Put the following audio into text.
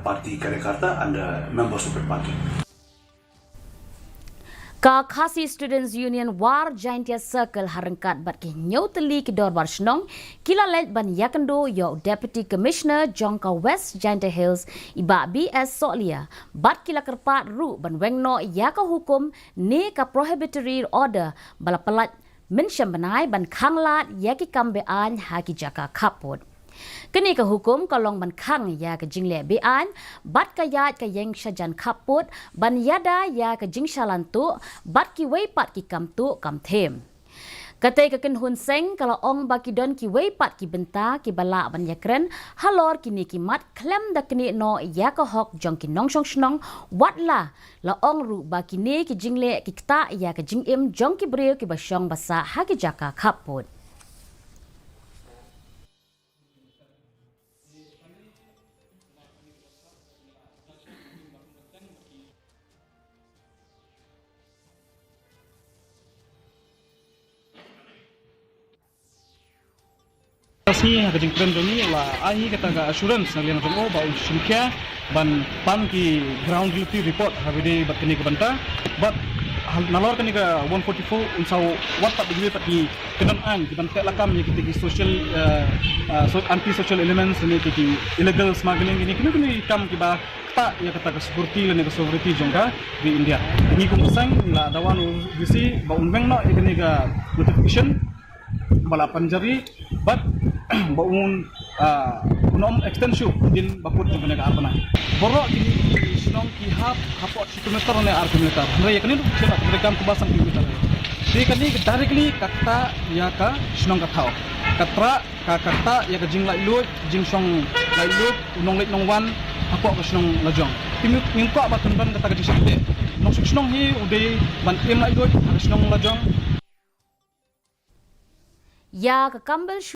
parti Karyakarta and member support party. Ka Khasi Students Union War Jaintia Circle harengkat bat ke nyoteli ke Dorbar Shnong kila let ban yakendo yo Deputy Commissioner Jongka West Jaintia Hills iba BS Solia bat kila kerpat ru ban wengno yaka hukum ne ka prohibitory order bala pelat mensyam benai ban khanglat yaki kambean haki jaka kaput. Kini ke hukum kolong ban khang ya ke jingle bean bat kayat ke yeng syajan kaput ban yada ya ke jing shalantu bat ki wei pat ki kamtu kam them. Katai ke ken hun seng kalau ong baki don ki wei pat ki benta ki bala ban yakren halor kini ki mat klem da kini no ya ke hok jong ki nong shong shnong wat la ong ru baki ne ki jingle ki kta ya ke jing im jong ki breu ki basyong basa haki jaka kaput. Asni hak jeng trend ni lah ahi kata ka assurance nang lian tong ba unsumkya ban pan ki ground reality report habide bat kini ke banta but nalor kini ka 144 unsau wat tak degree tak ki kenan an ki banta lakam ni kita ki social anti social elements ni ki illegal smuggling ni kini kam ki ba tak ya kata ka security ni ka sovereignty jongka di India ni kum sang la dawan visi ba unbeng no kini ka notification bala panjari but baun unom extension din bakut jong kena apa na borok kini sinong ki hapot kilometer ne ar kilometer mere yakni sila mereka kebasan kilometer jadi kani directly kata ya ka sinong ka thau katra ka kata ya ka jing lai lut jing song lai lut unong let nong wan hapot ka sinong lajong timi ngko batun ban kata ka jing sakte nong sinong hi ude ban im lai lut ka sinong lajong Ya ke kambal